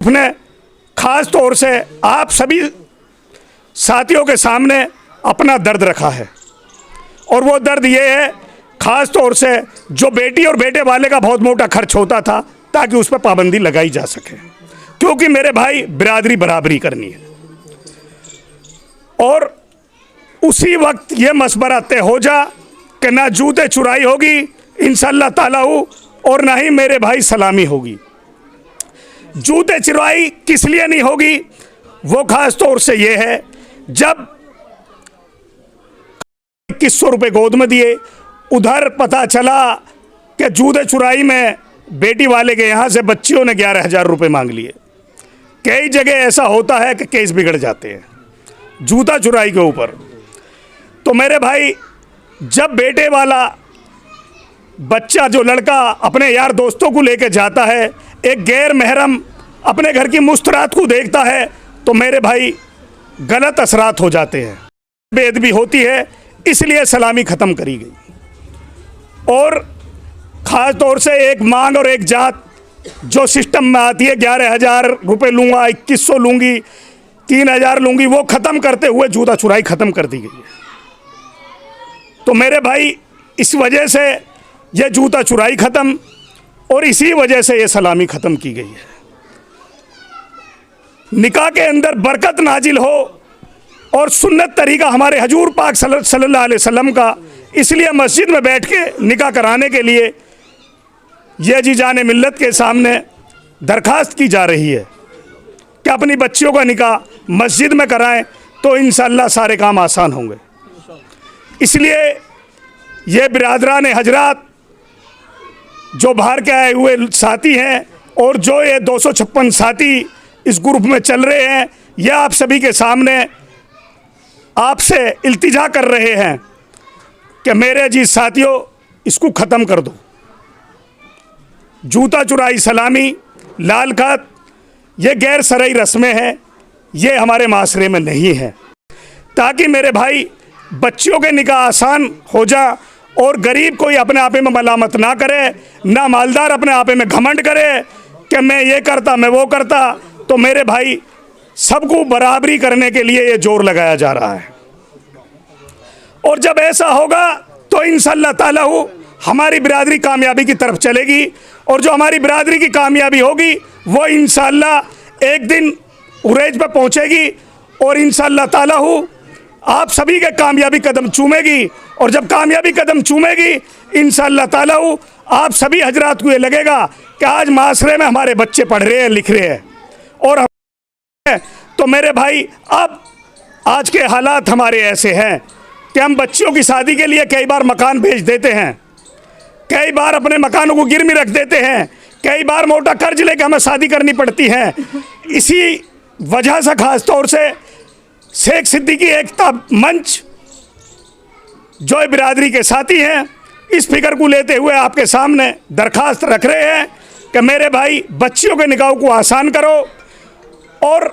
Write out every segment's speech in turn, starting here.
ने खास तौर से आप सभी साथियों के सामने अपना दर्द रखा है और वो दर्द ये है खास तौर से जो बेटी और बेटे वाले का बहुत मोटा खर्च होता था ताकि उस पर पाबंदी लगाई जा सके, क्योंकि मेरे भाई बिरादरी बराबरी करनी है। और उसी वक्त ये मशवरा तय हो जा कि ना जूते चुराई होगी इंशाअल्लाह ताला और ना ही मेरे भाई सलामी होगी। जूते चुराई किस लिए नहीं होगी, वो खास तौर से ये है जब 2100 रुपये गोद में दिए, उधर पता चला कि जूते चुराई में बेटी वाले के यहाँ से बच्चियों ने 11,000 रुपये मांग लिए। कई जगह ऐसा होता है कि केस बिगड़ जाते हैं जूता चुराई के ऊपर। तो मेरे भाई जब बेटे वाला बच्चा जो लड़का अपने यार दोस्तों को लेकर जाता है, एक गैर महरम अपने घर की मुस्तरात को देखता है, तो मेरे भाई गलत असरात हो जाते हैं, बेअदबी होती है। इसलिए सलामी ख़त्म करी गई। और ख़ास तौर से एक मांग और एक जात जो सिस्टम में आती है, 11,000 रुपये लूँगा, 2100 लूँगी, 3,000 लूँगी, वो ख़त्म करते हुए जूता चुराई ख़त्म कर दी गई है। तो मेरे भाई इस वजह से ये जूता चुराई ख़त्म और इसी वजह से ये सलामी ख़त्म की गई है। निकाह के अंदर बरकत नाजिल हो और सुन्नत तरीका हमारे हजूर पाक सल्लल्लाहु अलैहि वसल्लम का, इसलिए मस्जिद में बैठ के निकाह कराने के लिए ये जी जाने मिल्लत के सामने दरख्वास्त की जा रही है कि अपनी बच्चियों का निकाह मस्जिद में कराएं तो इंशाअल्लाह सारे काम आसान होंगे। इसलिए ये बिरादरान हजरात जो बाहर के आए हुए साथी हैं और जो ये 256 साथी इस ग्रुप में चल रहे हैं, यह आप सभी के सामने आपसे इल्तिजा कर रहे हैं कि मेरे जी साथियों इसको ख़त्म कर दो। जूता चुराई, सलामी, लाल खत, ये गैर शरई रस्में हैं, ये हमारे माशरे में नहीं है, ताकि मेरे भाई बच्चियों के निकाह आसान हो जा और गरीब कोई अपने आपे में मलामत ना करे, ना मालदार अपने आपे में घमंड करे कि मैं ये करता, मैं वो करता। तो मेरे भाई सबको बराबरी करने के लिए ये जोर लगाया जा रहा है और जब ऐसा होगा तो इंशाअल्लाह ताला हमारी बिरादरी कामयाबी की तरफ चलेगी और जो हमारी बिरादरी की कामयाबी होगी वो इंशाअल्लाह एक दिन उरेज पर पहुंचेगी और इंशाअल्लाह ताला आप सभी के कामयाबी कदम चूमेगी। और जब कामयाबी कदम चूमेगी इंशाअल्लाह ताला आप सभी हजरात को ये लगेगा कि आज माशरे में हमारे बच्चे पढ़ रहे हैं, लिख रहे हैं और तो मेरे भाई अब आज के हालात हमारे ऐसे हैं कि हम बच्चियों की शादी के लिए कई बार मकान बेच देते हैं, कई बार अपने मकानों को गिरवी रख देते हैं, कई बार मोटा कर्ज लेकर हमें शादी करनी पड़ती है। इसी वजह से खास तौर से शेख सिद्दीकी एकता मंच जो बिरादरी के साथी हैं, इस फिक्र को लेते हुए आपके सामने दरखास्त रख रहे हैं कि मेरे भाई बच्चियों के निकाह को आसान करो और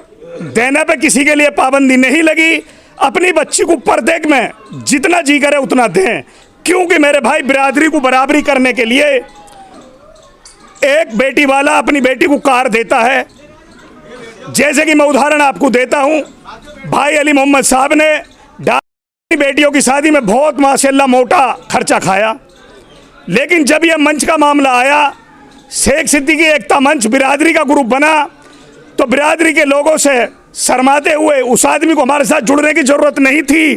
देने पे किसी के लिए पाबंदी नहीं लगी। अपनी बच्ची को पर्दे में जितना जी करे उतना दें, क्योंकि मेरे भाई बिरादरी को बराबरी करने के लिए एक बेटी वाला अपनी बेटी को कार देता है। जैसे कि मैं उदाहरण आपको देता हूं, भाई अली मोहम्मद साहब ने बेटियों की शादी में बहुत माशाल्लाह मोटा खर्चा खाया, लेकिन जब यह मंच का मामला आया, शेख सिद्दीकी एकता मंच बिरादरी का ग्रुप बना, तो बिरादरी के लोगों से शर्माते हुए उस आदमी को हमारे साथ जुड़ने की ज़रूरत नहीं थी,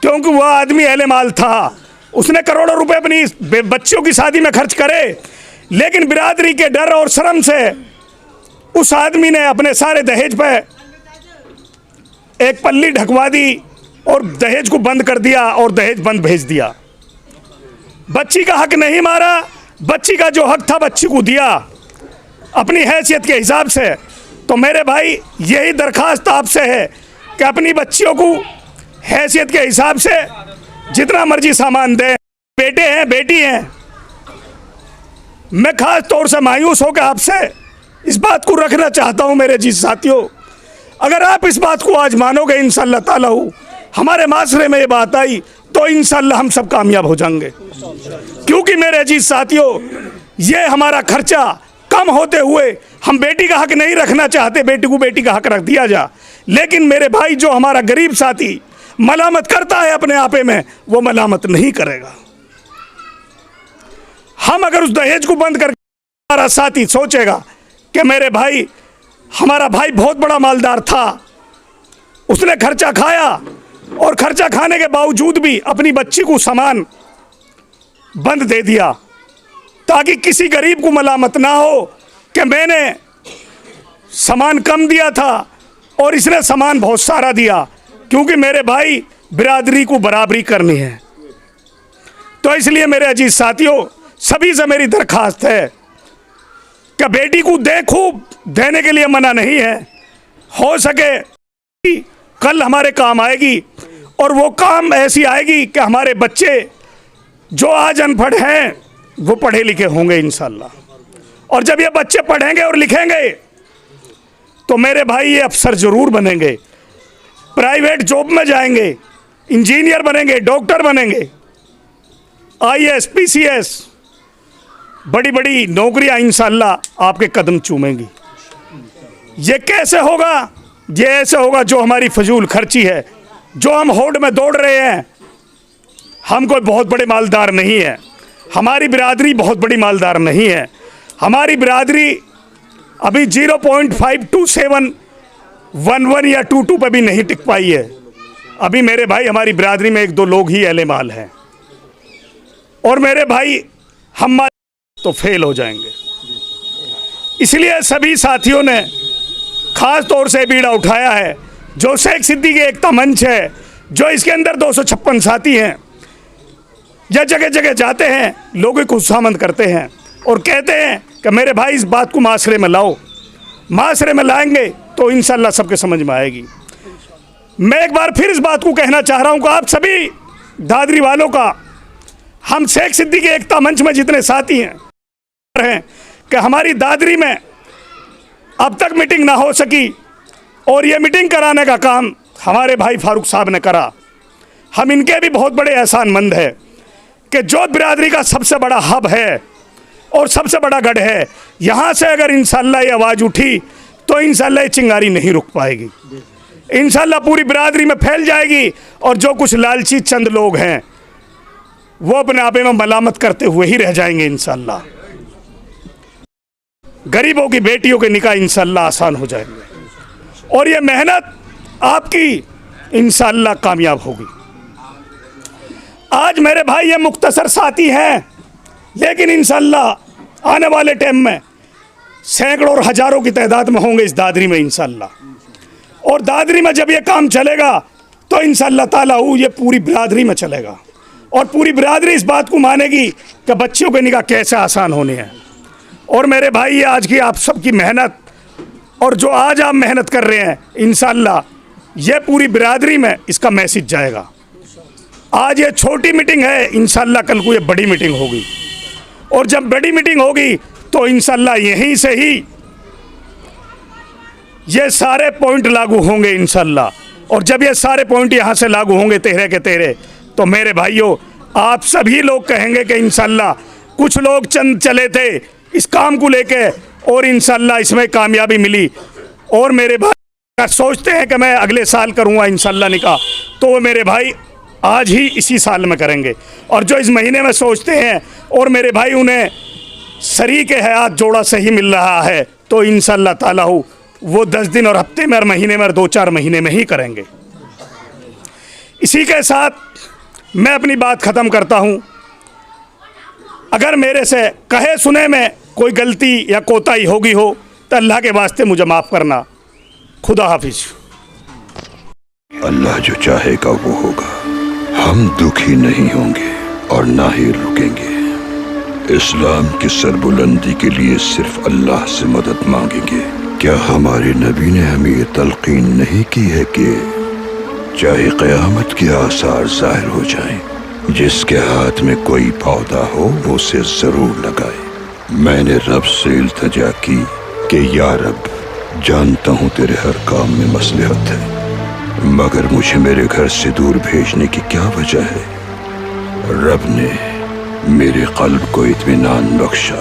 क्योंकि वह आदमी अहले माल था, उसने करोड़ों रुपए अपनी बच्चियों की शादी में खर्च करे, लेकिन बिरादरी के डर और शर्म से उस आदमी ने अपने सारे दहेज पे एक पल्ली ढकवा दी और दहेज को बंद कर दिया और दहेज बंद भेज दिया। बच्ची का हक नहीं मारा, बच्ची का जो हक था बच्ची को दिया अपनी हैसियत के हिसाब से। तो मेरे भाई यही दरखास्त आपसे है कि अपनी बच्चियों को हैसियत के हिसाब से जितना मर्जी सामान दें। बेटे हैं, बेटी हैं, मैं खास तौर से मायूस होकर आपसे इस बात को रखना चाहता हूं मेरे जी साथियों, अगर आप इस बात को आज मानोगे इंशाअल्लाह ताला हमारे माशरे में ये बात आई तो इंशाअल्लाह हम सब कामयाब हो जाएंगे। क्योंकि मेरे जी साथियों ये हमारा खर्चा कम होते हुए हम बेटी का हक नहीं रखना चाहते, बेटी को बेटी का हक रख दिया जा, लेकिन मेरे भाई जो हमारा गरीब साथी मलामत करता है अपने आपे में, वो मलामत नहीं करेगा। हम अगर उस दहेज को बंद करके हमारा साथी सोचेगा कि मेरे भाई, हमारा भाई बहुत बड़ा मालदार था, उसने खर्चा खाया और खर्चा खाने के बावजूद भी अपनी बच्ची को सामान बंद दे दिया ताकि किसी गरीब को मलामत ना हो कि मैंने सामान कम दिया था और इसने सामान बहुत सारा दिया, क्योंकि मेरे भाई बिरादरी को बराबरी करनी है। तो इसलिए मेरे अजीज साथियों, सभी से मेरी दरखास्त है कि बेटी को दे, खूब देने के लिए मना नहीं है, हो सके कल हमारे काम आएगी और वो काम ऐसी आएगी कि हमारे बच्चे जो आज अनपढ़ हैं वो पढ़े लिखे होंगे इंशाल्लाह। और जब ये बच्चे पढ़ेंगे और लिखेंगे तो मेरे भाई ये अफसर ज़रूर बनेंगे, प्राइवेट जॉब में जाएंगे, इंजीनियर बनेंगे, डॉक्टर बनेंगे, IAS PCS, बड़ी बड़ी नौकरियां इंशाल्लाह आपके कदम चूमेंगी। ये कैसे होगा? ये ऐसे होगा जो हमारी फजूल खर्ची है, जो हम होड़ में दौड़ रहे हैं। हम कोई बहुत बड़े मालदार नहीं है, हमारी बिरादरी बहुत बड़ी मालदार नहीं है। हमारी बिरादरी अभी 0.52711 या 22 पे भी नहीं टिक पाई है। अभी मेरे भाई हमारी बिरादरी में 1-2 लोग ही अहले माल हैं, और मेरे भाई हम तो फेल हो जाएंगे। इसलिए सभी साथियों ने खास तौर से बीड़ा उठाया है, जो शेख सिद्दीकी एकता मंच है, जो इसके अंदर 256 साथी हैं, या जगह जगह जाते हैं, लोगों को खुशामद करते हैं और कहते हैं कि मेरे भाई इस बात को माशरे में लाओ। माशरे में लाएंगे तो इंशाल्लाह सबके समझ में आएगी। मैं एक बार फिर इस बात को कहना चाह रहा हूँ कि आप सभी दादरी वालों का, हम शेख सिद्दीकी एकता मंच में जितने साथी हैं कि हमारी दादरी में अब तक मीटिंग ना हो सकी, और ये मीटिंग कराने का काम हमारे भाई फारूक साहब ने करा। हम इनके भी बहुत बड़े एहसानमंद हैं कि जो बिरादरी का सबसे बड़ा हब है और सबसे बड़ा गढ़ है, यहाँ से अगर इंशाल्लाह ये आवाज़ उठी तो इंशाल्लाह ये चिंगारी नहीं रुक पाएगी, इंशाल्लाह पूरी बिरादरी में फैल जाएगी। और जो कुछ लालची चंद लोग हैं वो अपने आपे में मलामत करते हुए ही रह जाएंगे। इंशाल्लाह गरीबों की बेटियों के निकाह इंशाल्लाह आसान हो जाएंगे, और ये मेहनत आपकी इंशाल्लाह कामयाब होगी। आज मेरे भाई ये मुख्तसर साथी हैं, लेकिन इंशाल्लाह आने वाले टाइम में सैकड़ों और हजारों की तादाद में होंगे इस दादरी में इंशाल्लाह। और दादरी में जब ये काम चलेगा तो इंशाल्लाह ताला ये पूरी बिरादरी में चलेगा, और पूरी बिरादरी इस बात को मानेगी कि बच्चों के निकाह कैसे आसान होने हैं। और मेरे भाई ये आज की आप सबकी मेहनत, और जो आज आप मेहनत कर रहे हैं, इंशाल्लाह ये पूरी बिरादरी में इसका मैसेज जाएगा। आज ये छोटी मीटिंग है, इंशाल्लाह कल को ये बड़ी मीटिंग होगी, और जब बड़ी मीटिंग होगी तो इंशाल्लाह यहीं से ही ये सारे पॉइंट लागू होंगे इंशाल्लाह। और जब ये सारे पॉइंट यहाँ से लागू होंगे तेरे के तेरे, तो मेरे भाइयों आप सभी लोग कहेंगे कि इंशाल्लाह कुछ लोग चंद चले थे इस काम को लेके, और इंशाल्लाह इसमें कामयाबी मिली। और मेरे भाई सोचते हैं कि मैं अगले साल करूँगा इंशाल्लाह निकाह, तो वो मेरे भाई आज ही इसी साल में करेंगे। और जो इस महीने में सोचते हैं और मेरे भाई उन्हें शरीक हयात जोड़ा सही मिल रहा है, तो इंशाल्लाह ताला वो 10 दिन और हफ्ते में और महीने में और 2-4 महीने में ही करेंगे। इसी के साथ मैं अपनी बात ख़त्म करता हूँ। अगर मेरे से कहे सुने में कोई गलती या कोताही होगी हो तो अल्लाह के वास्ते मुझे माफ़ करना। खुदा हाफिज। अल्लाह जो चाहेगा वो होगा। हम दुखी नहीं होंगे और ना ही रुकेंगे। इस्लाम की सरबुलंदी के लिए सिर्फ अल्लाह से मदद मांगेंगे। क्या हमारे नबी ने हमें ये तलकीन नहीं की है कि चाहे क़यामत के आसार ज़ाहिर हो जाएं, जिसके हाथ में कोई पौधा हो वो उसे ज़रूर लगाए। मैंने रब से इल्तिजा की कि या रब, जानता हूँ तेरे हर काम में मसलहत है, मगर मुझे मेरे घर से दूर भेजने की क्या वजह है। रब ने मेरे क़ल्ब को इत्मीनान बख्शा।